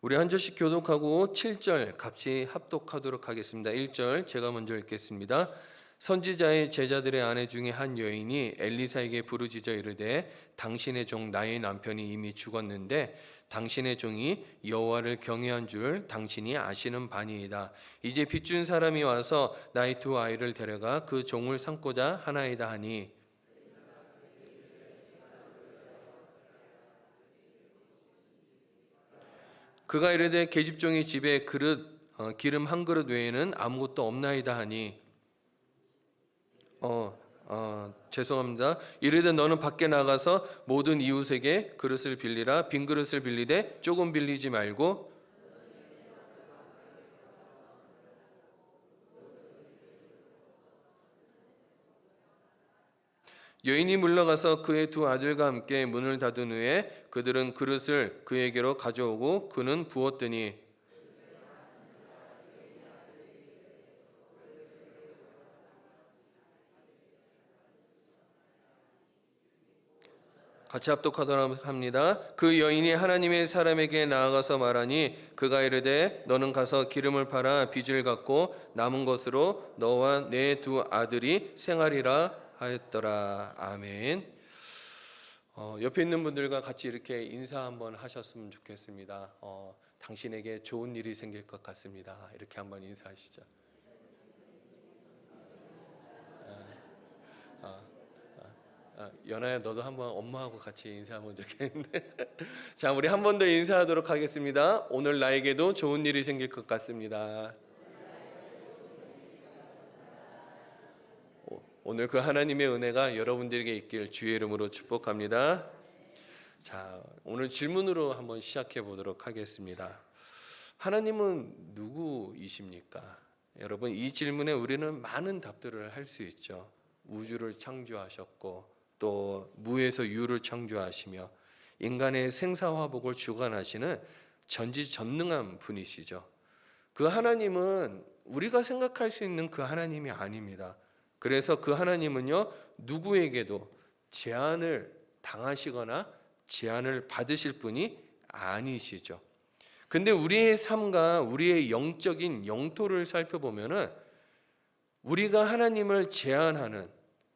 우리 한 절씩 교독하고 7절 같이 합독하도록 하겠습니다. 1절 제가 먼저 읽겠습니다. 선지자의 제자들의 아내 중에 한 여인이 엘리사에게 부르짖어 이르되 당신의 종 나의 남편이 이미 죽었는데 당신의 종이 여호와를 경외한 줄 당신이 아시는 바니이다. 이제 빚준 사람이 와서 나의 두 아이를 데려가 그 종을 삼고자 하나이다 하니 그가 이르되 계집종이 집에 기름 한 그릇 외에는 아무것도 없나이다 하니 죄송합니다. 이르되 너는 밖에 나가서 모든 이웃에게 그릇을 빌리라. 빈 그릇을 빌리되 조금 빌리지 말고 여인이 물러가서 그의 두 아들과 함께 문을 닫은 후에 그들은 그릇을 그에게로 가져오고 그는 부었더니 같이 합독하도록 합니다. 그 여인이 하나님의 사람에게 나아가서 말하니 그가 이르되 너는 가서 기름을 팔아 빚을 갚고 남은 것으로 너와 내 두 아들이 생활이라 하였더라. 아멘. 옆에 있는 분들과 같이 이렇게 인사 한번 하셨으면 좋겠습니다. 당신에게 좋은 일이 생길 것 같습니다. 이렇게 한번 인사하시죠. 연아야 너도 한번 엄마하고 같이 인사하면 좋겠는데 자, 우리 한 번 더 인사하도록 하겠습니다. 오늘 나에게도 좋은 일이 생길 것 같습니다. 오늘 그 하나님의 은혜가 여러분들에게 있길 주의 이름으로 축복합니다. 자, 오늘 질문으로 한번 시작해 보도록 하겠습니다. 하나님은 누구이십니까? 여러분, 이 질문에 우리는 많은 답들을 할 수 있죠. 우주를 창조하셨고 또 무에서 유를 창조하시며 인간의 생사화복을 주관하시는 전지전능한 분이시죠. 그 하나님은 우리가 생각할 수 있는 그 하나님이 아닙니다. 그래서 그 하나님은요, 누구에게도 제한을 당하시거나 제한을 받으실 분이 아니시죠. 근데 우리의 삶과 우리의 영적인 영토를 살펴보면은 우리가 하나님을 제한하는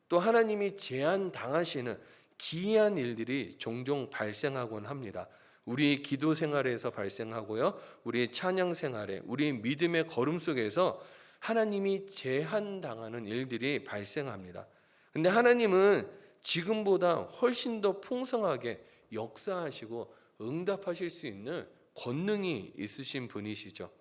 또 하나님이 제한 당하시는 기이한 일들이 종종 발생하곤 합니다. 우리의 기도 생활에서 발생하고요, 우리의 찬양 생활에, 우리의 믿음의 걸음 속에서 하나님이 제한당하는 일들이 발생합니다. 근데 하나님은 지금보다 훨씬 더 풍성하게 역사하시고 응답하실 수 있는 권능이 있으신 분이시죠.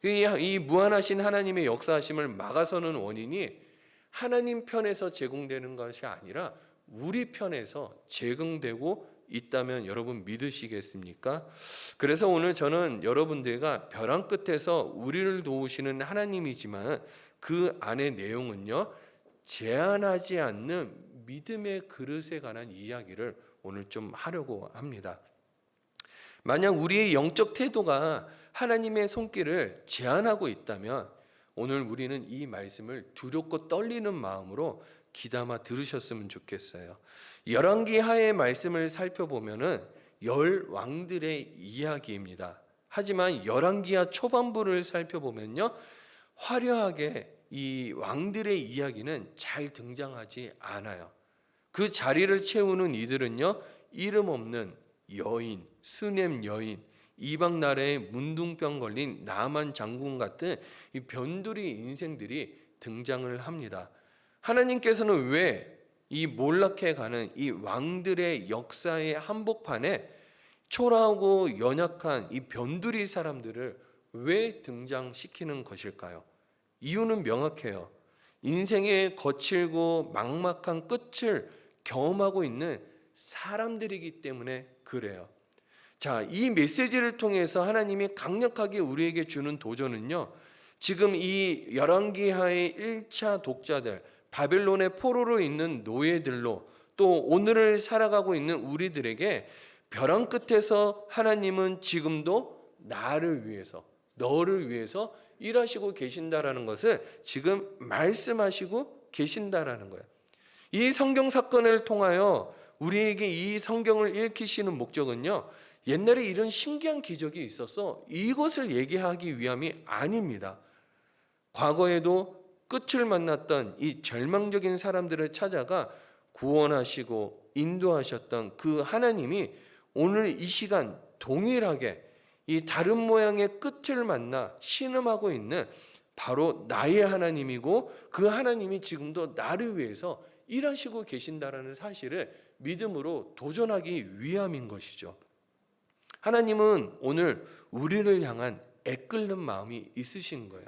이 무한하신 하나님의 역사하심을 막아서는 원인이 하나님 편에서 제공되는 것이 아니라 우리 편에서 제공되고 있다면 여러분 믿으시겠습니까? 그래서 오늘 저는 여러분들과 벼랑 끝에서 우리를 도우시는 하나님이지만 그 안의 내용은요, 제한하지 않는 믿음의 그릇에 관한 이야기를 오늘 좀 하려고 합니다. 만약 우리의 영적 태도가 하나님의 손길을 제한하고 있다면 오늘 우리는 이 말씀을 두렵고 떨리는 마음으로 귀담아 들으셨으면 좋겠어요. 열왕기하의 말씀을 살펴보면은 열 왕들의 이야기입니다. 하지만 열왕기하 초반부를 살펴보면요, 화려하게 이 왕들의 이야기는 잘 등장하지 않아요. 그 자리를 채우는 이들은요, 이름 없는 여인, 스넴 여인, 이방 나라에 문둥병 걸린 나만 장군 같은 이 변두리 인생들이 등장을 합니다. 하나님께서는 왜 이 몰락해가는 이 왕들의 역사의 한복판에 초라하고 연약한 이 변두리 사람들을 왜 등장시키는 것일까요? 이유는 명확해요. 인생의 거칠고 막막한 끝을 경험하고 있는 사람들이기 때문에 그래요. 자, 이 메시지를 통해서 하나님이 강력하게 우리에게 주는 도전은요, 지금 이 열왕기하의 1차 독자들, 바벨론의 포로로 있는 노예들로 또 오늘을 살아가고 있는 우리들에게 벼랑 끝에서 하나님은 지금도 나를 위해서, 너를 위해서 일하시고 계신다라는 것을 지금 말씀하시고 계신다라는 거예요. 이 성경 사건을 통하여 우리에게 이 성경을 읽히시는 목적은요, 옛날에 이런 신기한 기적이 있어서 이것을 얘기하기 위함이 아닙니다. 과거에도 끝을 만났던 이 절망적인 사람들을 찾아가 구원하시고 인도하셨던 그 하나님이 오늘 이 시간 동일하게 이 다른 모양의 끝을 만나 신음하고 있는 바로 나의 하나님이고, 그 하나님이 지금도 나를 위해서 일하시고 계신다라는 사실을 믿음으로 도전하기 위함인 것이죠. 하나님은 오늘 우리를 향한 애끓는 마음이 있으신 거예요.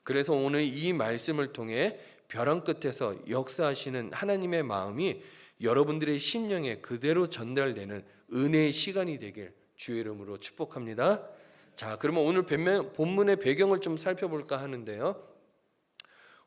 그래서 오늘 이 말씀을 통해 벼랑 끝에서 역사하시는 하나님의 마음이 여러분들의 심령에 그대로 전달되는 은혜의 시간이 되길 주의 이름으로 축복합니다. 자, 그러면 오늘 본문의 배경을 좀 살펴볼까 하는데요.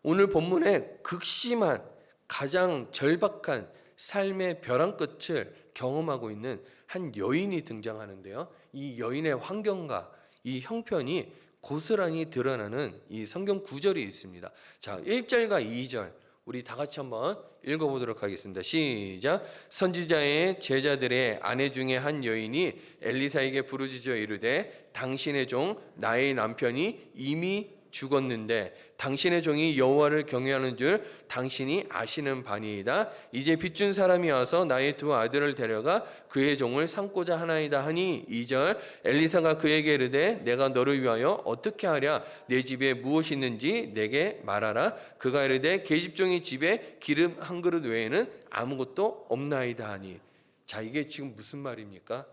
오늘 본문에 극심한 가장 절박한 삶의 벼랑 끝을 경험하고 있는 한 여인이 등장하는데요. 이 여인의 환경과 이 형편이 고스란히 드러나는 이 성경 구절이 있습니다. 자, 1절과 2절 우리 다 같이 한번 읽어보도록 하겠습니다. 시작. 선지자의 제자들의 아내 중에 한 여인이 엘리사에게 부르짖어 이르되 당신의 종 나의 남편이 이미 죽었는데 당신의 종이 여호와를 경외하는 줄 당신이 아시는 바니이다. 이제 빚준 사람이 와서 나의 두 아들을 데려가 그의 종을 삼고자 하나이다 하니 2절 엘리사가 그에게 이르되 내가 너를 위하여 어떻게 하랴 내 집에 무엇이 있는지 내게 말하라. 그가 이르되 계집종이 집에 기름 한 그릇 외에는 아무것도 없나이다 하니. 자, 이게 지금 무슨 말입니까?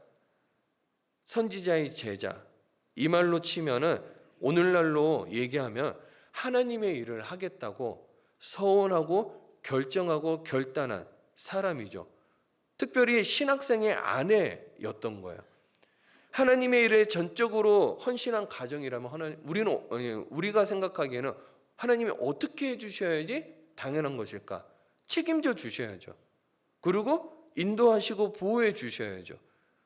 선지자의 제자, 이 말로 치면은 오늘날로 얘기하면 하나님의 일을 하겠다고 서원하고 결정하고 결단한 사람이죠. 특별히 신학생의 아내였던 거예요. 하나님의 일에 전적으로 헌신한 가정이라면 우리가 생각하기에는 하나님이 어떻게 해주셔야지 당연한 것일까? 책임져 주셔야죠. 그리고 인도하시고 보호해 주셔야죠.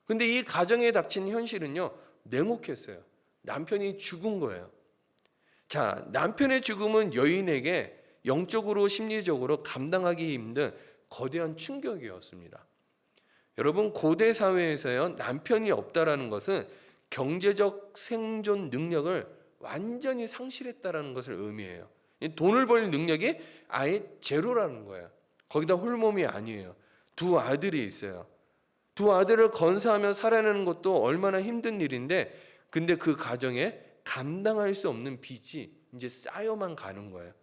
근데 이 가정에 닥친 현실은요, 냉혹했어요. 남편이 죽은 거예요. 자, 남편의 죽음은 여인에게 영적으로 심리적으로 감당하기 힘든 거대한 충격이었습니다. 여러분, 고대 사회에서요, 남편이 없다라는 것은 경제적 생존 능력을 완전히 상실했다라는 것을 의미해요. 돈을 벌 능력이 아예 제로라는 거예요. 거기다 홀몸이 아니에요. 두 아들이 있어요. 두 아들을 건사하며 살아내는 것도 얼마나 힘든 일인데, 근데 그 가정에 감당할 수 없는 빚이 이제 쌓여만 가는 거예요.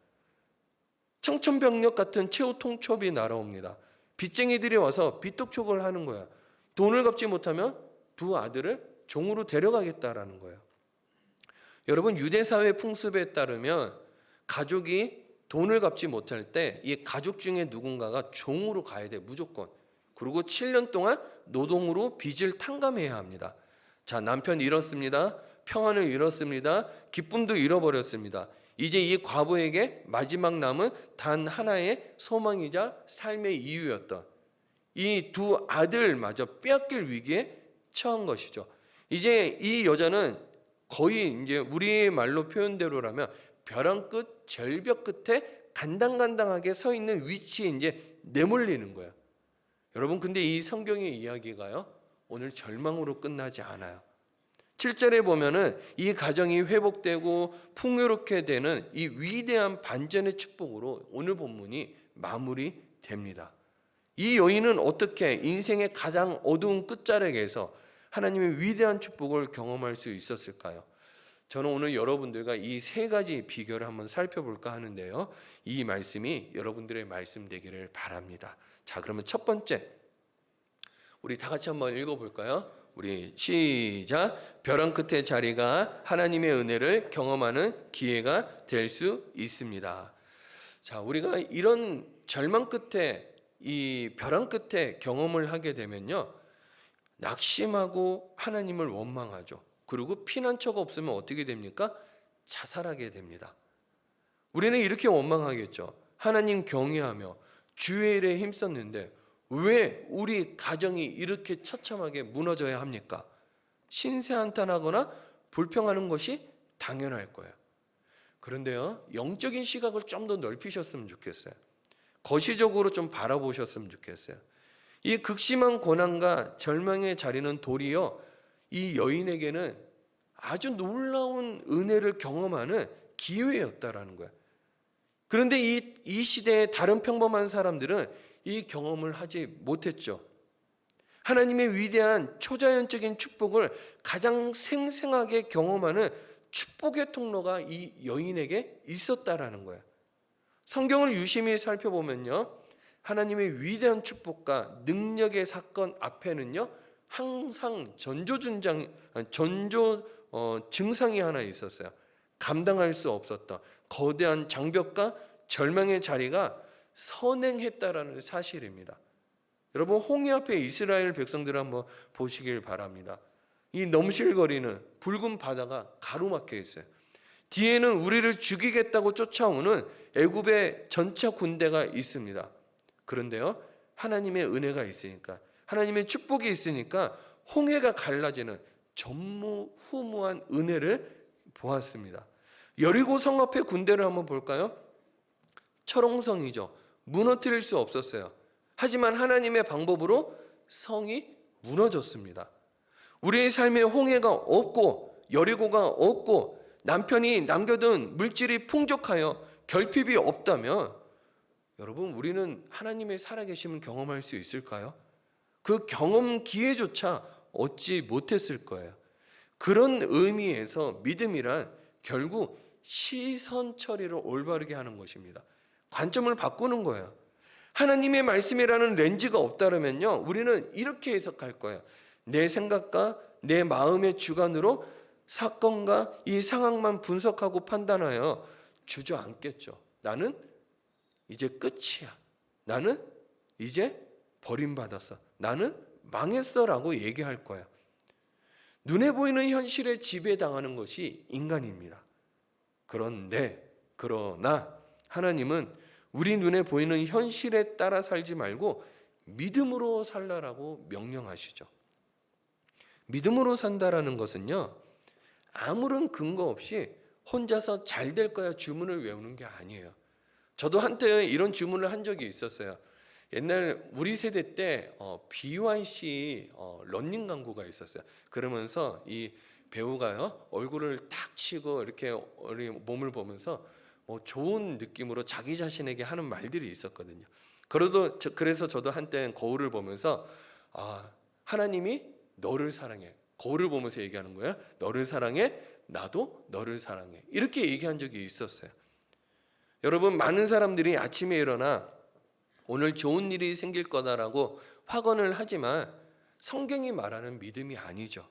청천벽력 같은 최후 통첩이 날아옵니다. 빚쟁이들이 와서 빚독촉을 하는 거야. 돈을 갚지 못하면 두 아들을 종으로 데려가겠다라는 거예요. 여러분, 유대 사회 풍습에 따르면 가족이 돈을 갚지 못할 때 이 가족 중에 누군가가 종으로 가야 돼, 무조건. 그리고 7년 동안 노동으로 빚을 탕감해야 합니다. 자, 남편 잃었습니다. 평안을 잃었습니다. 기쁨도 잃어버렸습니다. 이제 이 과부에게 마지막 남은 단 하나의 소망이자 삶의 이유였던 이 두 아들마저 빼앗길 위기에 처한 것이죠. 이제 이 여자는 거의 이제 우리의 말로 표현대로라면 벼랑 끝, 절벽 끝에 간당간당하게 서 있는 위치에 이제 내몰리는 거예요. 여러분, 근데 이 성경의 이야기가요, 오늘 절망으로 끝나지 않아요. 7절에 보면은 이 가정이 회복되고 풍요롭게 되는 이 위대한 반전의 축복으로 오늘 본문이 마무리됩니다. 이 여인은 어떻게 인생의 가장 어두운 끝자락에서 하나님의 위대한 축복을 경험할 수 있었을까요? 저는 오늘 여러분들과 이 세 가지 비결을 한번 살펴볼까 하는데요. 이 말씀이 여러분들의 말씀 되기를 바랍니다. 자, 그러면 첫 번째, 우리 다 같이 한번 읽어볼까요? 우리 시작. 벼랑 끝의 자리가 하나님의 은혜를 경험하는 기회가 될 수 있습니다. 자, 우리가 이런 절망 끝에, 이 벼랑 끝에 경험을 하게 되면요, 낙심하고 하나님을 원망하죠. 그리고 피난처가 없으면 어떻게 됩니까? 자살하게 됩니다. 우리는 이렇게 원망하겠죠. 하나님 경외하며 주의 일에 힘썼는데 왜 우리 가정이 이렇게 처참하게 무너져야 합니까? 신세한탄하거나 불평하는 것이 당연할 거예요. 그런데요, 영적인 시각을 좀 더 넓히셨으면 좋겠어요. 거시적으로 좀 바라보셨으면 좋겠어요. 이 극심한 고난과 절망의 자리는 도리어 이 여인에게는 아주 놀라운 은혜를 경험하는 기회였다라는 거야. 그런데 이 시대의 다른 평범한 사람들은 이 경험을 하지 못했죠. 하나님의 위대한 초자연적인 축복을 가장 생생하게 경험하는 축복의 통로가 이 여인에게 있었다라는 거예요. 성경을 유심히 살펴보면요, 하나님의 위대한 축복과 능력의 사건 앞에는요 항상 증상이 하나 있었어요. 감당할 수 없었던 거대한 장벽과 절망의 자리가 선행했다라는 사실입니다. 여러분, 홍해 앞에 이스라엘 백성들을 한번 보시길 바랍니다. 이 넘실거리는 붉은 바다가 가로막혀 있어요. 뒤에는 우리를 죽이겠다고 쫓아오는 애굽의 전차 군대가 있습니다. 그런데요, 하나님의 은혜가 있으니까, 하나님의 축복이 있으니까 홍해가 갈라지는 전무후무한 은혜를 보았습니다. 여리고 성 앞의 군대를 한번 볼까요? 철옹성이죠. 무너뜨릴 수 없었어요. 하지만 하나님의 방법으로 성이 무너졌습니다. 우리의 삶에 홍해가 없고 여리고가 없고 남편이 남겨둔 물질이 풍족하여 결핍이 없다면 여러분, 우리는 하나님의 살아계심을 경험할 수 있을까요? 그 경험 기회조차 얻지 못했을 거예요. 그런 의미에서 믿음이란 결국 시선 처리를 올바르게 하는 것입니다. 관점을 바꾸는 거예요. 하나님의 말씀이라는 렌즈가 없다면요, 우리는 이렇게 해석할 거예요. 내 생각과 내 마음의 주관으로 사건과 이 상황만 분석하고 판단하여 주저앉겠죠. 나는 이제 끝이야. 나는 이제 버림받았어. 나는 망했어라고 얘기할 거야. 눈에 보이는 현실에 지배당하는 것이 인간입니다. 그러나 하나님은 우리 눈에 보이는 현실에 따라 살지 말고 믿음으로 살라라고 명령하시죠. 믿음으로 산다라는 것은요, 아무런 근거 없이 혼자서 잘 될 거야 주문을 외우는 게 아니에요. 저도 한때 이런 주문을 한 적이 있었어요. 옛날 우리 세대 때 BYC 러닝 광고가 있었어요. 그러면서 이 배우가요, 얼굴을 탁 치고 이렇게 몸을 보면서 좋은 느낌으로 자기 자신에게 하는 말들이 있었거든요. 그래서 저도 한때 거울을 보면서 하나님이 너를 사랑해. 거울을 보면서 얘기하는 거예요. 너를 사랑해. 나도 너를 사랑해. 이렇게 얘기한 적이 있었어요. 여러분, 많은 사람들이 아침에 일어나 오늘 좋은 일이 생길 거다라고 확언을 하지만 성경이 말하는 믿음이 아니죠.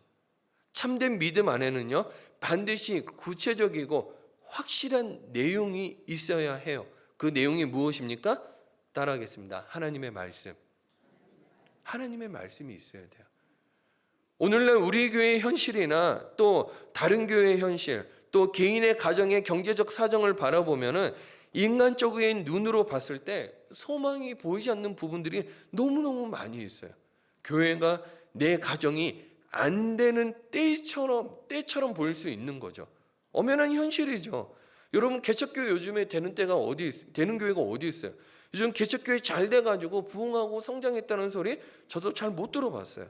참된 믿음 안에는요, 반드시 구체적이고 확실한 내용이 있어야 해요. 그 내용이 무엇입니까? 따라하겠습니다. 하나님의 말씀. 하나님의 말씀이 있어야 돼요. 오늘날 우리 교회의 현실이나 또 다른 교회의 현실, 또 개인의 가정의 경제적 사정을 바라보면은 인간적인 눈으로 봤을 때 소망이 보이지 않는 부분들이 너무너무 많이 있어요. 교회가 내 가정이 안 되는 때처럼 보일 수 있는 거죠. 엄연한 현실이죠. 여러분, 개척교회 요즘에 되는 교회가 어디 있어요? 요즘 개척교회 잘 돼가지고 부흥하고 성장했다는 소리 저도 잘 못 들어봤어요.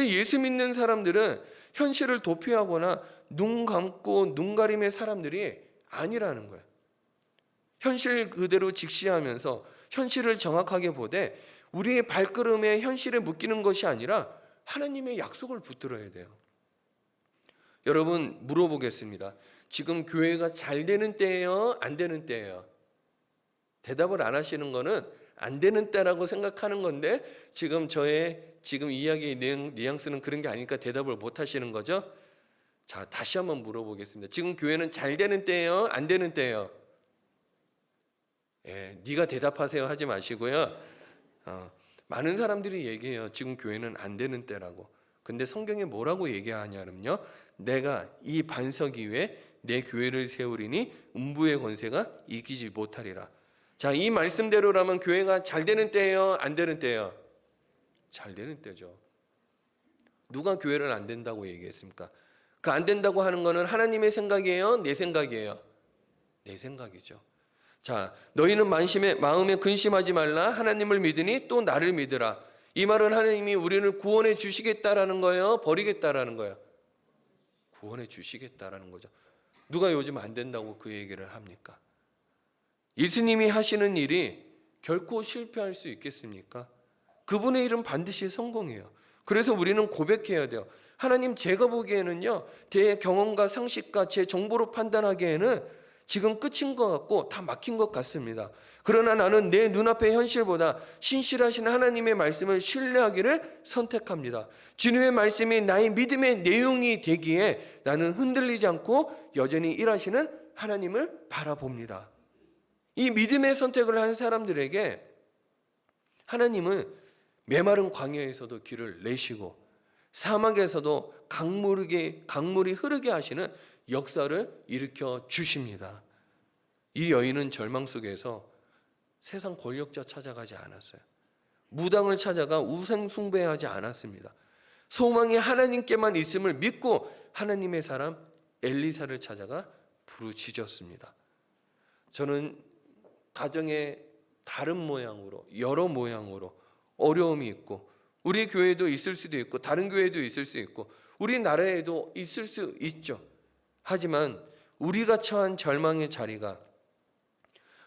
예수 믿는 사람들은 현실을 도피하거나 눈 감고 눈 가림의 사람들이 아니라는 거예요. 현실 그대로 직시하면서 현실을 정확하게 보되 우리의 발걸음에 현실에 묶이는 것이 아니라 하나님의 약속을 붙들어야 돼요. 여러분, 물어보겠습니다. 지금 교회가 잘 되는 때예요? 안 되는 때예요? 대답을 안 하시는 거는 안 되는 때라고 생각하는 건데 저의 이야기의 뉘앙스는 그런 게 아니니까 대답을 못 하시는 거죠? 자, 다시 한번 물어보겠습니다. 지금 교회는 잘 되는 때예요? 안 되는 때예요? 네가 대답하세요 하지 마시고요. 많은 사람들이 얘기해요. 지금 교회는 안 되는 때라고. 근데 성경에 뭐라고 얘기하냐면요, 내가 이 반석 위에 내 교회를 세우리니 음부의 권세가 이기지 못하리라. 자, 이 말씀대로라면 교회가 잘 되는 때예요? 안 되는 때예요? 잘 되는 때죠. 누가 교회를 안 된다고 얘기했습니까? 그 안 된다고 하는 거는 하나님의 생각이에요? 내 생각이에요? 내 생각이죠. 자, 너희는 마음에 근심하지 말라. 하나님을 믿으니 또 나를 믿으라. 이 말은 하나님이 우리를 구원해 주시겠다라는 거예요? 버리겠다라는 거예요? 구원해 주시겠다라는 거죠. 누가 요즘 안 된다고 그 얘기를 합니까? 예수님이 하시는 일이 결코 실패할 수 있겠습니까? 그분의 일은 반드시 성공해요. 그래서 우리는 고백해야 돼요. 하나님, 제가 보기에는요, 제 경험과 상식과 제 정보로 판단하기에는 지금 끝인 것 같고 다 막힌 것 같습니다. 그러나 나는 내 눈앞의 현실보다 신실하신 하나님의 말씀을 신뢰하기를 선택합니다. 주님의 말씀이 나의 믿음의 내용이 되기에 나는 흔들리지 않고 여전히 일하시는 하나님을 바라봅니다. 이 믿음의 선택을 한 사람들에게 하나님은 메마른 광야에서도 길을 내시고 사막에서도 강물이 흐르게 하시는 역사를 일으켜 주십니다. 이 여인은 절망 속에서 세상 권력자 찾아가지 않았어요. 무당을 찾아가 우상 숭배하지 않았습니다. 소망이 하나님께만 있음을 믿고 하나님의 사람 엘리사를 찾아가 부르짖었습니다. 저는 가정에 다른 모양으로, 여러 모양으로 어려움이 있고 우리 교회도 있을 수도 있고 다른 교회도 있을 수 있고 우리나라에도 있을 수 있죠. 하지만 우리가 처한 절망의 자리가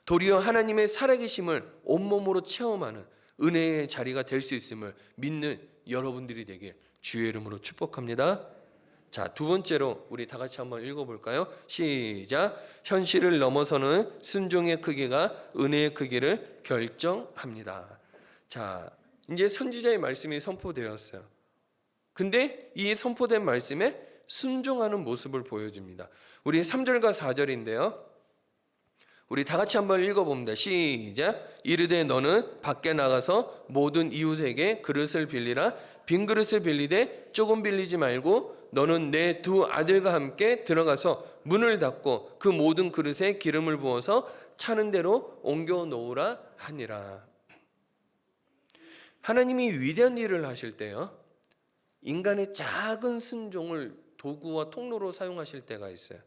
도리어 하나님의 살아계심을 온몸으로 체험하는 은혜의 자리가 될 수 있음을 믿는 여러분들이 되길 주의 이름으로 축복합니다. 자, 두 번째로 우리 다 같이 한번 읽어볼까요? 시작. 현실을 넘어서는 순종의 크기가 은혜의 크기를 결정합니다. 자, 이제 선지자의 말씀이 선포되었어요. 근데 이 선포된 말씀에 순종하는 모습을 보여줍니다. 우리 3절과 4절인데요. 우리 다 같이 한번 읽어봅니다. 시작. 이르되 너는 밖에 나가서 모든 이웃에게 그릇을 빌리라. 빈 그릇을 빌리되 조금 빌리지 말고 너는 내 두 아들과 함께 들어가서 문을 닫고 그 모든 그릇에 기름을 부어서 차는 대로 옮겨 놓으라 하니라. 하나님이 위대한 일을 하실 때요, 인간의 작은 순종을 도구와 통로로 사용하실 때가 있어요.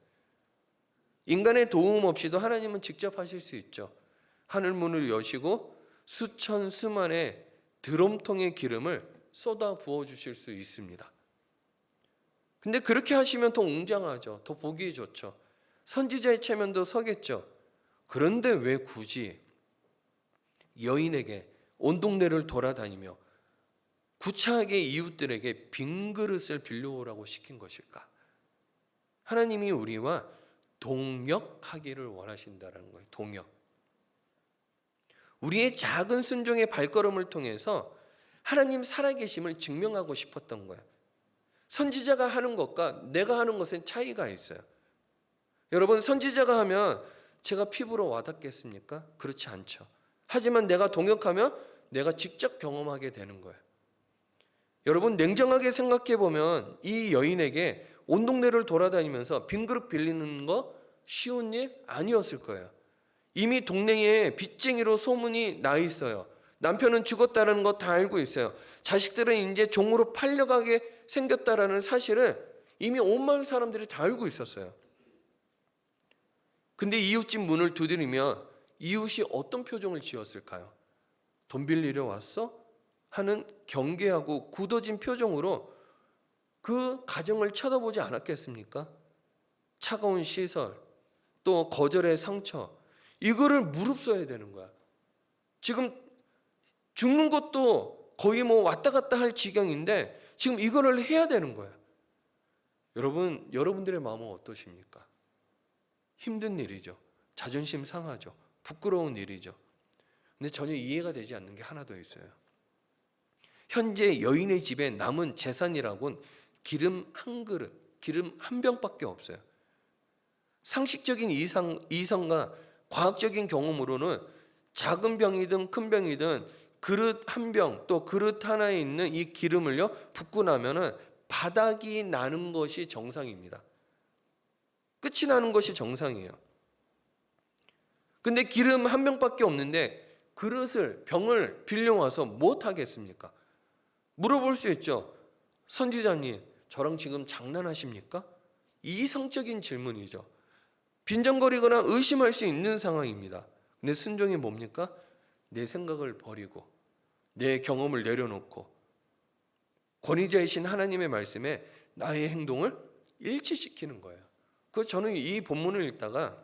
인간의 도움 없이도 하나님은 직접 하실 수 있죠. 하늘문을 여시고 수천 수만의 드럼통의 기름을 쏟아 부어 주실 수 있습니다. 근데 그렇게 하시면 더 웅장하죠. 더 보기 좋죠. 선지자의 체면도 서겠죠. 그런데 왜 굳이 여인에게 온 동네를 돌아다니며 구차하게 이웃들에게 빈 그릇을 빌려오라고 시킨 것일까? 하나님이 우리와 동역하기를 원하신다는 거예요. 동역. 우리의 작은 순종의 발걸음을 통해서 하나님 살아계심을 증명하고 싶었던 거예요. 선지자가 하는 것과 내가 하는 것엔 차이가 있어요. 여러분, 선지자가 하면 제가 피부로 와닿겠습니까? 그렇지 않죠. 하지만 내가 동역하면 내가 직접 경험하게 되는 거예요. 여러분, 냉정하게 생각해 보면 이 여인에게 온 동네를 돌아다니면서 빈 그릇 빌리는 거 쉬운 일 아니었을 거예요. 이미 동네에 빚쟁이로 소문이 나 있어요. 남편은 죽었다는 거 다 알고 있어요. 자식들은 이제 종으로 팔려가게 생겼다라는 사실을 이미 온 마을 사람들이 다 알고 있었어요. 근데 이웃집 문을 두드리면 이웃이 어떤 표정을 지었을까요? 돈 빌리러 왔어? 하는 경계하고 굳어진 표정으로 그 가정을 쳐다보지 않았겠습니까? 차가운 시설, 또 거절의 상처, 이거를 무릅써야 되는 거야. 지금 죽는 것도 거의 왔다 갔다 할 지경인데 지금 이거를 해야 되는 거야. 여러분, 여러분들의 마음은 어떠십니까? 힘든 일이죠. 자존심 상하죠. 부끄러운 일이죠. 근데 전혀 이해가 되지 않는 게 하나 더 있어요. 현재 여인의 집에 남은 재산이라고는 기름 한 그릇, 기름 한 병밖에 없어요. 상식적인 이성과 과학적인 경험으로는 작은 병이든 큰 병이든 그릇 한 병, 또 그릇 하나에 있는 이 기름을요 붓고 나면은 바닥이 나는 것이 정상입니다. 끝이 나는 것이 정상이에요. 근데 기름 한 병밖에 없는데 병을 빌려와서 못 하겠습니까? 물어볼 수 있죠. 선지자님, 저랑 지금 장난하십니까? 이성적인 질문이죠. 빈정거리거나 의심할 수 있는 상황입니다. 근데 순종이 뭡니까? 내 생각을 버리고 내 경험을 내려놓고 권위자이신 하나님의 말씀에 나의 행동을 일치시키는 거예요. 저는 이 본문을 읽다가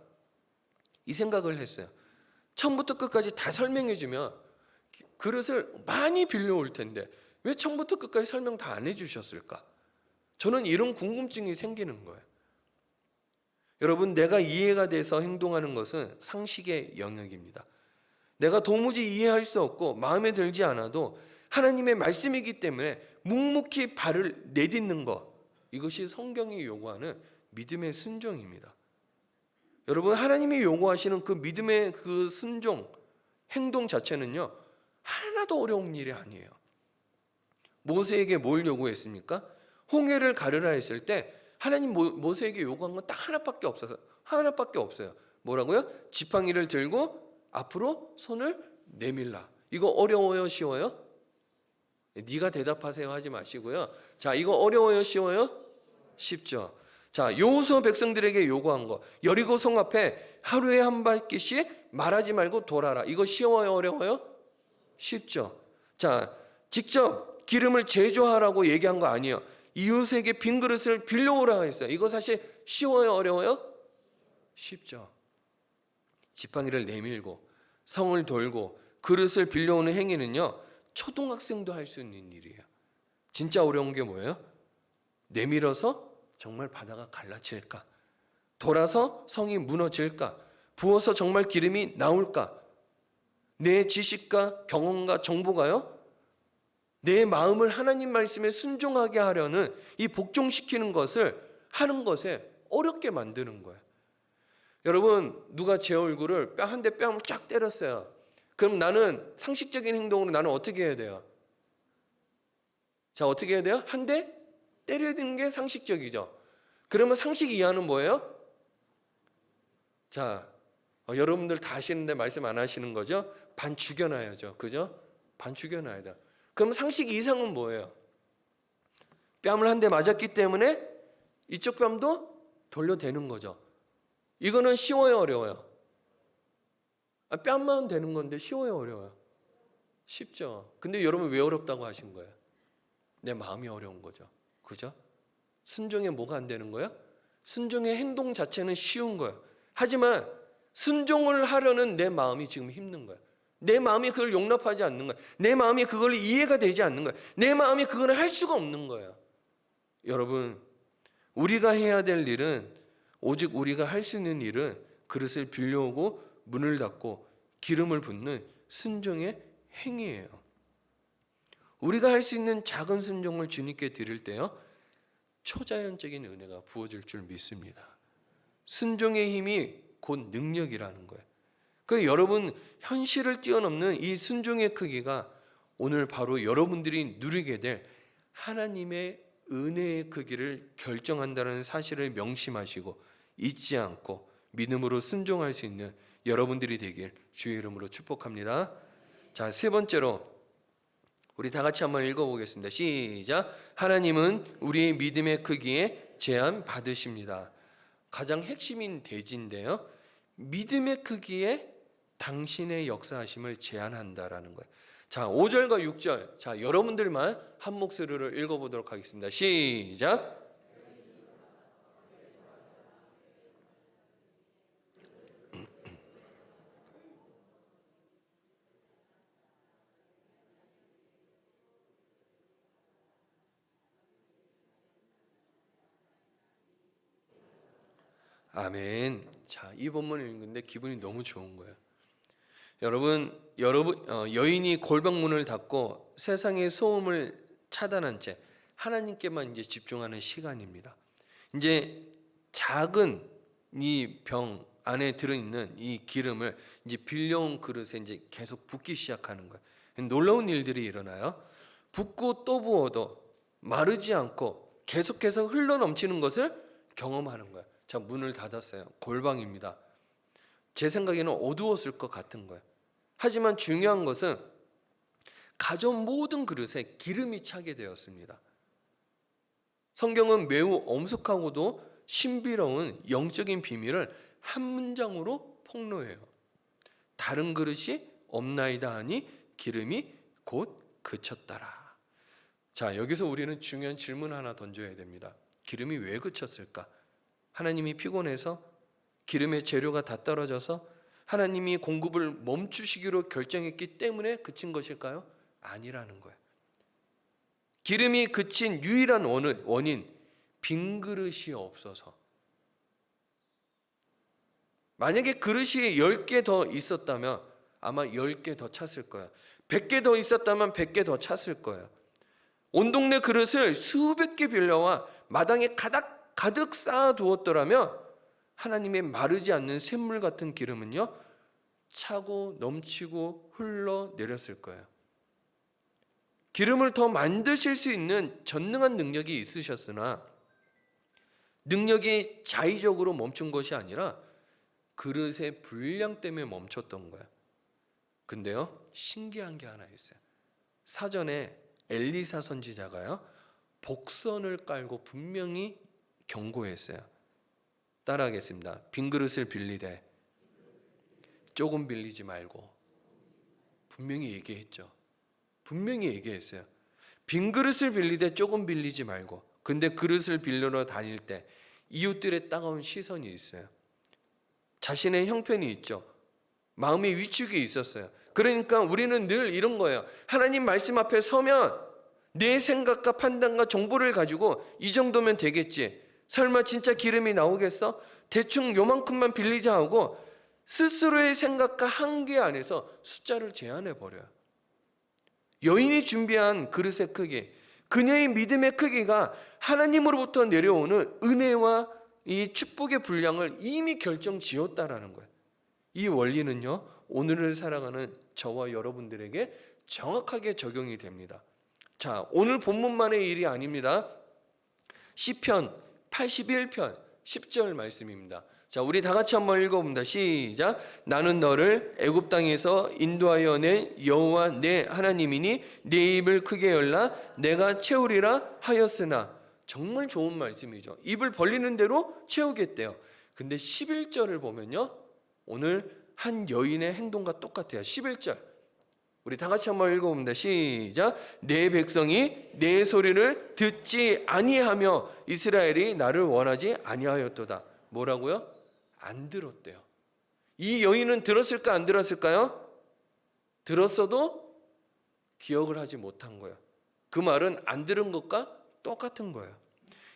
이 생각을 했어요. 처음부터 끝까지 다 설명해주면 그릇을 많이 빌려올 텐데 왜 처음부터 끝까지 설명 다 안 해주셨을까? 저는 이런 궁금증이 생기는 거예요. 여러분, 내가 이해가 돼서 행동하는 것은 상식의 영역입니다. 내가 도무지 이해할 수 없고 마음에 들지 않아도 하나님의 말씀이기 때문에 묵묵히 발을 내딛는 것, 이것이 성경이 요구하는 믿음의 순종입니다. 여러분, 하나님이 요구하시는 그 믿음의 그 순종, 행동 자체는요 하나도 어려운 일이 아니에요. 모세에게 뭘 요구했습니까? 홍해를 가르라 했을 때 하나님 모세에게 요구한 건 딱 하나밖에 없어요. 뭐라고요? 지팡이를 들고 앞으로 손을 내밀라. 이거 어려워요, 쉬워요? 네가 대답하세요 하지 마시고요. 자, 이거 어려워요, 쉬워요? 쉽죠. 자, 여호수아 백성들에게 요구한 거, 여리고 성 앞에 하루에 한 바퀴씩 말하지 말고 돌아라. 이거 쉬워요, 어려워요? 쉽죠. 자, 직접 기름을 제조하라고 얘기한 거 아니에요. 이웃에게 빈 그릇을 빌려오라 했어요. 이거 사실 쉬워요, 어려워요? 쉽죠. 지팡이를 내밀고 성을 돌고 그릇을 빌려오는 행위는요 초등학생도 할 수 있는 일이에요. 진짜 어려운 게 뭐예요? 내밀어서 정말 바다가 갈라질까? 돌아서 성이 무너질까? 부어서 정말 기름이 나올까? 내 지식과 경험과 정보가요 내 마음을 하나님 말씀에 순종하게 하려는 이 복종시키는 것을 하는 것에 어렵게 만드는 거예요. 여러분, 누가 제 얼굴을 한 대 뺨을 쫙 때렸어요. 그럼 나는 상식적인 행동으로 나는 어떻게 해야 돼요? 자, 어떻게 해야 돼요? 한 대 때리는 게 상식적이죠. 그러면 상식 이하는 뭐예요? 자, 여러분들 다 아시는데 말씀 안 하시는 거죠? 반 죽여놔야죠. 그죠? 반 죽여놔야 돼. 그럼 상식 이상은 뭐예요? 뺨을 한 대 맞았기 때문에 이쪽 뺨도 돌려대는 거죠. 이거는 쉬워요, 어려워요? 뺨만 되는 건데 쉬워요, 어려워요? 쉽죠. 근데 여러분 왜 어렵다고 하신 거예요? 내 마음이 어려운 거죠. 그죠? 순종에 뭐가 안 되는 거예요? 순종의 행동 자체는 쉬운 거예요. 하지만 순종을 하려는 내 마음이 지금 힘든 거예요. 내 마음이 그걸 용납하지 않는 거예요. 내 마음이 그걸 이해가 되지 않는 거예요. 내 마음이 그걸 할 수가 없는 거예요. 여러분, 우리가 해야 될 일은 오직 우리가 할 수 있는 일은 그릇을 빌려오고 문을 닫고 기름을 붓는 순종의 행위예요. 우리가 할 수 있는 작은 순종을 주님께 드릴 때요 초자연적인 은혜가 부어질 줄 믿습니다. 순종의 힘이 곧 능력이라는 거예요. 그러니까 여러분 현실을 뛰어넘는 이 순종의 크기가 오늘 바로 여러분들이 누리게 될 하나님의 은혜의 크기를 결정한다는 사실을 명심하시고 잊지 않고 믿음으로 순종할 수 있는 여러분들이 되길 주의 이름으로 축복합니다. 자, 세 번째로 우리 다 같이 한번 읽어보겠습니다. 시작. 하나님은 우리의 믿음의 크기에 제한 받으십니다. 가장 핵심인 대지인데요. 믿음의 크기에 당신의 역사하심을 제한한다라는 거예요. 자, 5절과 6절. 자, 여러분들만 한 목소리로 읽어보도록 하겠습니다. 시작. 아멘. 자, 이 본문을 읽는데 기분이 너무 좋은 거예요. 여러분, 여인이 골방문을 닫고 세상의 소음을 차단한 채 하나님께만 이제 집중하는 시간입니다. 이제 작은 이 병 안에 들어있는 이 기름을 이제 빌려온 그릇에 이제 계속 붓기 시작하는 거예요. 놀라운 일들이 일어나요. 붓고 또 부어도 마르지 않고 계속해서 흘러 넘치는 것을 경험하는 거예요. 자, 문을 닫았어요. 골방입니다. 제 생각에는 어두웠을 것 같은 거예요. 하지만 중요한 것은 가져온 모든 그릇에 기름이 차게 되었습니다. 성경은 매우 엄숙하고도 신비로운 영적인 비밀을 한 문장으로 폭로해요. 다른 그릇이 없나이다 하니 기름이 곧 그쳤더라. 자, 여기서 우리는 중요한 질문 하나 던져야 됩니다. 기름이 왜 그쳤을까? 하나님이 피곤해서? 기름의 재료가 다 떨어져서? 하나님이 공급을 멈추시기로 결정했기 때문에 그친 것일까요? 아니라는 거예요. 기름이 그친 유일한 원인, 빈 그릇이 없어서. 만약에 그릇이 10개 더 있었다면 아마 10개 더 찼을 거예요. 100개 더 있었다면 100개 더 찼을 거예요. 온 동네 그릇을 수백 개 빌려와 마당에 가득 쌓아 두었더라면 하나님의 마르지 않는 샘물 같은 기름은요, 차고 넘치고 흘러내렸을 거예요. 기름을 더 만드실 수 있는 전능한 능력이 있으셨으나 능력이 자의적으로 멈춘 것이 아니라 그릇의 분량 때문에 멈췄던 거예요. 근데요, 신기한 게 하나 있어요. 사전에 엘리사 선지자가요, 복선을 깔고 분명히 경고했어요. 따라하겠습니다. 빈 그릇을 빌리되 조금 빌리지 말고. 분명히 얘기했죠. 분명히 얘기했어요. 빈 그릇을 빌리되 조금 빌리지 말고. 근데 그릇을 빌려러 다닐 때 이웃들의 따가운 시선이 있어요. 자신의 형편이 있죠. 마음의 위축이 있었어요. 그러니까 우리는 늘 이런 거예요. 하나님 말씀 앞에 서면 내 생각과 판단과 정보를 가지고 이 정도면 되겠지. 설마 진짜 기름이 나오겠어? 대충 요만큼만 빌리자 하고 스스로의 생각과 한계 안에서 숫자를 제한해 버려요. 여인이 준비한 그릇의 크기, 그녀의 믿음의 크기가 하나님으로부터 내려오는 은혜와 이 축복의 분량을 이미 결정지었다라는 거예요. 이 원리는요, 오늘을 살아가는 저와 여러분들에게 정확하게 적용이 됩니다. 자, 오늘 본문만의 일이 아닙니다. 시편 81편 10절 말씀입니다. 자, 우리 다 같이 한번 읽어봅니다. 시작. 나는 너를 애굽 땅에서 인도하여 낸 여호와 내 하나님이니 내 입을 크게 열라 내가 채우리라 하였으나. 정말 좋은 말씀이죠. 입을 벌리는 대로 채우겠대요. 근데 11절을 보면요, 오늘 한 여인의 행동과 똑같아요. 11절 우리 다 같이 한번 읽어봅니다. 시작. 내 백성이 내 소리를 듣지 아니하며 이스라엘이 나를 원하지 아니하였도다. 뭐라고요? 안 들었대요. 이 여인은 들었을까 안 들었을까요? 들었어도 기억을 하지 못한 거예요. 그 말은 안 들은 것과 똑같은 거예요.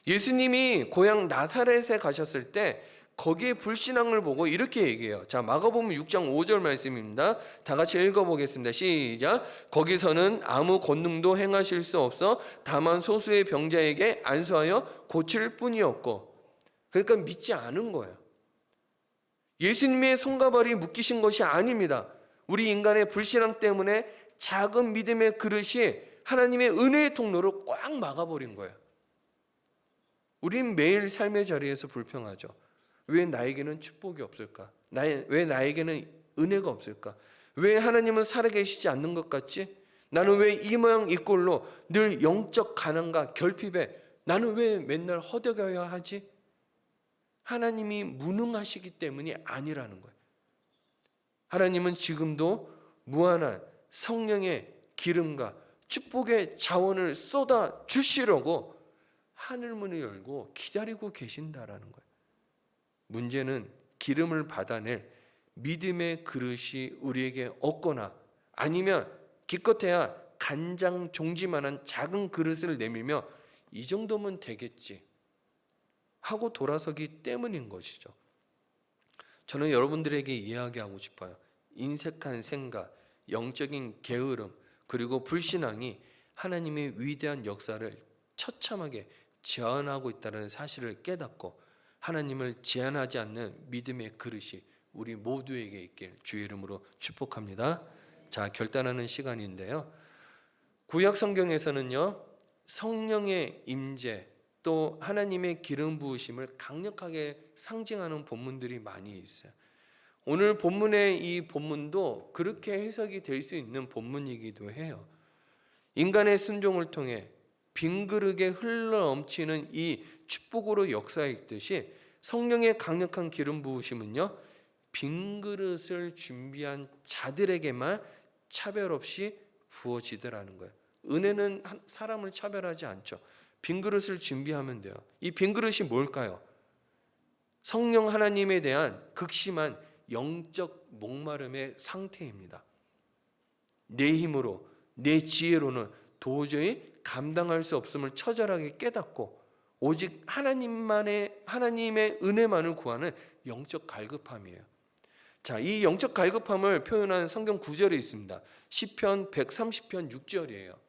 예수님이 고향 나사렛에 가셨을 때 거기에 불신앙을 보고 이렇게 얘기해요. 자, 마가복음 6장 5절 말씀입니다. 다 같이 읽어보겠습니다. 시작. 거기서는 아무 권능도 행하실 수 없어 다만 소수의 병자에게 안수하여 고칠 뿐이었고. 그러니까 믿지 않은 거예요. 예수님의 손과 발이 묶이신 것이 아닙니다. 우리 인간의 불신앙 때문에 작은 믿음의 그릇이 하나님의 은혜의 통로로 꽉 막아버린 거예요. 우린 매일 삶의 자리에서 불평하죠. 왜 나에게는 축복이 없을까? 왜 나에게는 은혜가 없을까? 왜 하나님은 살아계시지 않는 것 같지? 나는 왜 이 모양 이 꼴로 늘 영적 가난과 결핍에 나는 왜 맨날 허덕여야 하지? 하나님이 무능하시기 때문이 아니라는 거예요. 하나님은 지금도 무한한 성령의 기름과 축복의 자원을 쏟아 주시려고 하늘문을 열고 기다리고 계신다라는 거예요. 문제는 기름을 받아낼 믿음의 그릇이 우리에게 없거나 아니면 기껏해야 간장 종지만한 작은 그릇을 내밀며 이 정도면 되겠지 하고 돌아서기 때문인 것이죠. 저는 여러분들에게 이야기하고 싶어요. 인색한 생각, 영적인 게으름, 그리고 불신앙이 하나님의 위대한 역사를 처참하게 제한하고 있다는 사실을 깨닫고 하나님을 제한하지 않는 믿음의 그릇이 우리 모두에게 있길 주의 이름으로 축복합니다. 자, 결단하는 시간인데요. 구약 성경에서는요, 성령의 임재 또 하나님의 기름 부으심을 강력하게 상징하는 본문들이 많이 있어요. 오늘 본문의 이 본문도 그렇게 해석이 될 수 있는 본문이기도 해요. 인간의 순종을 통해 빈 그릇에 흘러넘치는 이 축복으로 역사했듯이 성령의 강력한 기름 부으심은요, 빈 그릇을 준비한 자들에게만 차별 없이 부어지더라는 거예요. 은혜는 사람을 차별하지 않죠. 빈 그릇을 준비하면 돼요. 이 빈 그릇이 뭘까요? 성령 하나님에 대한 극심한 영적 목마름의 상태입니다. 내 힘으로, 내 지혜로는 도저히 감당할 수 없음을 처절하게 깨닫고 오직 하나님의 은혜만을 구하는 영적 갈급함이에요. 자, 이 영적 갈급함을 표현하는 성경 구절이 있습니다. 시편 130편 6절이에요.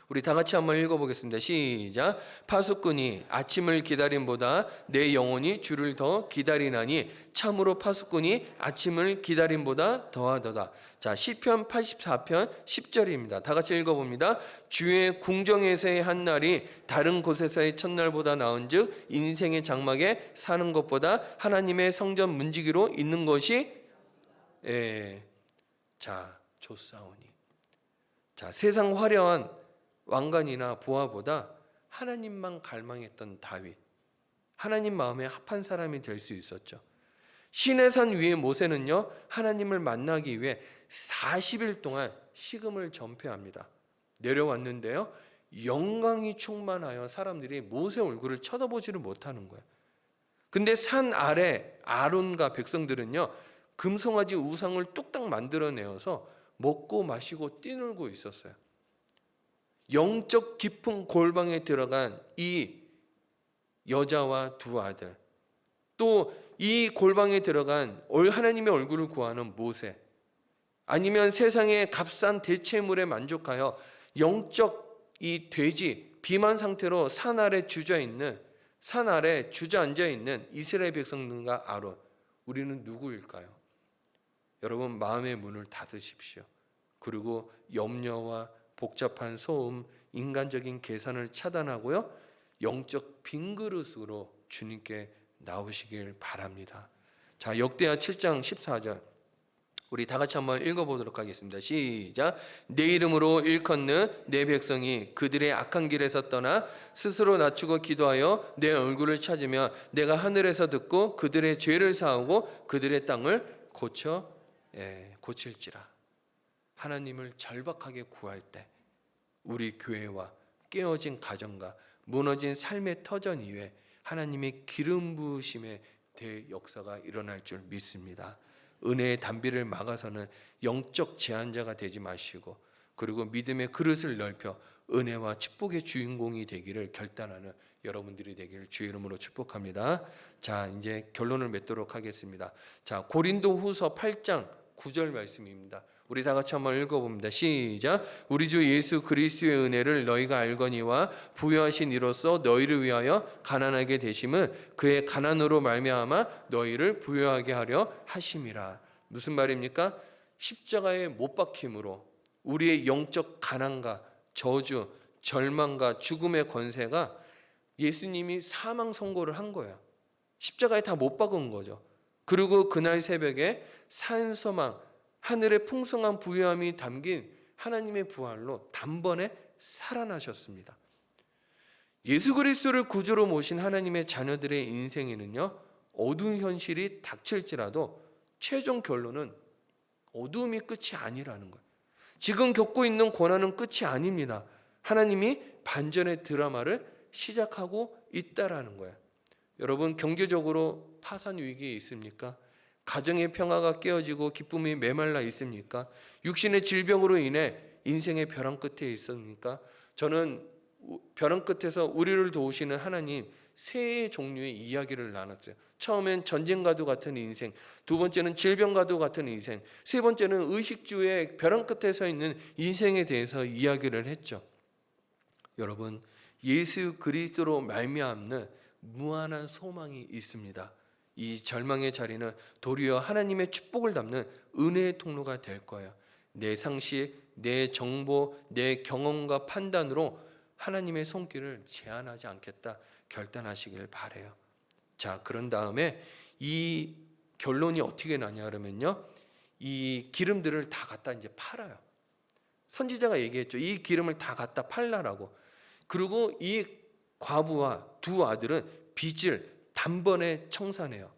우리 다 같이 한번 읽어보겠습니다. 시작. 파수꾼이 아침을 기다림보다 내 영혼이 주를 더 기다리나니 참으로 파수꾼이 아침을 기다림보다 더하도다. 자, 시편 84편 10절입니다. 다 같이 읽어봅니다. 주의 궁정에서의 한 날이 다른 곳에서의 첫날보다 나은즉 인생의 장막에 사는 것보다 하나님의 성전 문지기로 있는 것이 좋사오니. 자, 세상 화려한 왕관이나 보화보다 하나님만 갈망했던 다윗, 하나님 마음에 합한 사람이 될 수 있었죠. 시내산 위에 모세는요, 하나님을 만나기 위해 40일 동안 식음을 전폐합니다. 내려왔는데요, 영광이 충만하여 사람들이 모세 얼굴을 쳐다보지를 못하는 거예요. 근데 산 아래 아론과 백성들은요, 금송아지 우상을 뚝딱 만들어내어서 먹고 마시고 뛰놀고 있었어요. 영적 깊은 골방에 들어간 이 여자와 두 아들, 또 이 골방에 들어간 하나님의 얼굴을 구하는 모세, 아니면 세상의 값싼 대체물에 만족하여 영적 이 돼지 비만 상태로 산 아래 주저앉아 있는 이스라엘 백성들과 아론, 우리는 누구일까요? 여러분, 마음의 문을 닫으십시오. 그리고 염려와 복잡한 소음, 인간적인 계산을 차단하고요, 영적 빈 그릇으로 주님께 나오시길 바랍니다. 자, 역대하 7장 14절 우리 다 같이 한번 읽어보도록 하겠습니다. 시작. 내 이름으로 일컫는 내 백성이 그들의 악한 길에서 떠나 스스로 낮추고 기도하여 내 얼굴을 찾으며 내가 하늘에서 듣고 그들의 죄를 사하고 그들의 땅을 고칠지라. 하나님을 절박하게 구할 때 우리 교회와 깨어진 가정과 무너진 삶의 터전 위에 하나님의 기름 부으심의 대역사가 일어날 줄 믿습니다. 은혜의 담비를 막아서는 영적 제한자가 되지 마시고, 그리고 믿음의 그릇을 넓혀 은혜와 축복의 주인공이 되기를 결단하는 여러분들이 되기를 주의 이름으로 축복합니다. 자, 이제 결론을 맺도록 하겠습니다. 자, 고린도후서 8장 9절 말씀입니다. 우리 다 같이 한번 읽어봅니다. 시작. 우리 주 예수 그리스도의 은혜를 너희가 알거니와 부여하신 이로써 너희를 위하여 가난하게 되심은 그의 가난으로 말미암아 너희를 부여하게 하려 하심이라. 무슨 말입니까? 십자가에 못 박힘으로 우리의 영적 가난과 저주, 절망과 죽음의 권세가 예수님이 사망 선고를 한 거예요. 십자가에 다 못 박은 거죠. 그리고 그날 새벽에 산소망, 하늘의 풍성한 부유함이 담긴 하나님의 부활로 단번에 살아나셨습니다. 예수 그리스도를 구주로 모신 하나님의 자녀들의 인생에는요, 어두운 현실이 닥칠지라도 최종 결론은 어두움이 끝이 아니라는 거예요. 지금 겪고 있는 고난은 끝이 아닙니다. 하나님이 반전의 드라마를 시작하고 있다라는 거예요. 여러분, 경제적으로 파산 위기에 있습니까? 가정의 평화가 깨어지고 기쁨이 메말라 있습니까? 육신의 질병으로 인해 인생의 벼랑 끝에 있습니까? 저는 벼랑 끝에서 우리를 도우시는 하나님 세 종류의 이야기를 나눴어요. 처음엔 전쟁과도 같은 인생, 두 번째는 질병과도 같은 인생, 세 번째는 의식주의 벼랑 끝에 서 있는 인생에 대해서 이야기를 했죠. 여러분, 예수 그리스도로 말미암는 무한한 소망이 있습니다. 이 절망의 자리는 도리어 하나님의 축복을 담는 은혜의 통로가 될 거예요. 내 상식, 내 정보, 내 경험과 판단으로 하나님의 손길을 제한하지 않겠다 결단하시길 바라요. 자, 그런 다음에 이 결론이 어떻게 나냐 그러면요, 이 기름들을 다 갖다 이제 팔아요. 선지자가 얘기했죠. 이 기름을 다 갖다 팔라라고. 그리고 이 과부와 두 아들은 빚을 단번에 청산해요.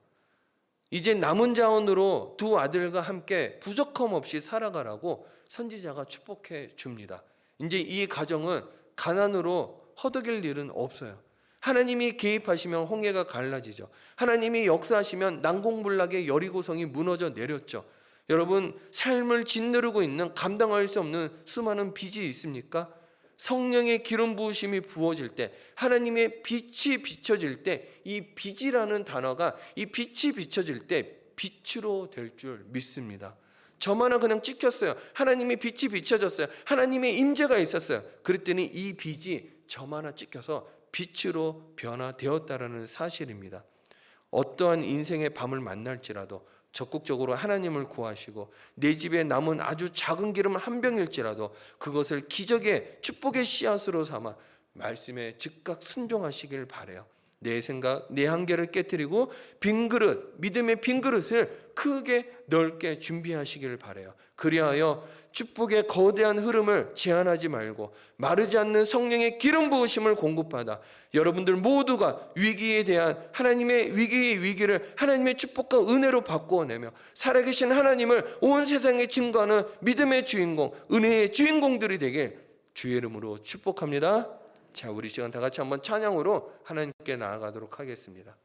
이제 남은 자원으로 두 아들과 함께 부족함 없이 살아가라고 선지자가 축복해 줍니다. 이제 이 가정은 가난으로 허덕일 일은 없어요. 하나님이 개입하시면 홍해가 갈라지죠. 하나님이 역사하시면 난공불락의 여리고성이 무너져 내렸죠. 여러분, 삶을 짓누르고 있는 감당할 수 없는 수많은 빚이 있습니까? 성령의 기름 부으심이 부어질 때, 하나님의 빛이 비춰질 때, 이 빚이라는 단어가 이 빛이 비춰질 때 빛으로 될 줄 믿습니다. 저만은 그냥 찍혔어요. 하나님의 빛이 비춰졌어요. 하나님의 임재가 있었어요. 그랬더니 이 빛이 저만은 찍혀서 빛으로 변화되었다라는 사실입니다. 어떠한 인생의 밤을 만날지라도 적극적으로 하나님을 구하시고 내 집에 남은 아주 작은 기름 한 병일지라도 그것을 기적의 축복의 씨앗으로 삼아 말씀에 즉각 순종하시길 바라요. 내 생각, 내 한계를 깨뜨리고 빈 그릇, 믿음의 빈 그릇을 크게 넓게 준비하시길 바라요. 그리하여 축복의 거대한 흐름을 제한하지 말고 마르지 않는 성령의 기름 부으심을 공급받아 여러분들 모두가 위기에 대한 하나님의 위기의 위기를 하나님의 축복과 은혜로 바꾸어내며 살아계신 하나님을 온 세상에 증거하는 믿음의 주인공, 은혜의 주인공들이 되길 주의 이름으로 축복합니다. 자, 우리 시간 다 같이 한번 찬양으로 하나님께 나아가도록 하겠습니다.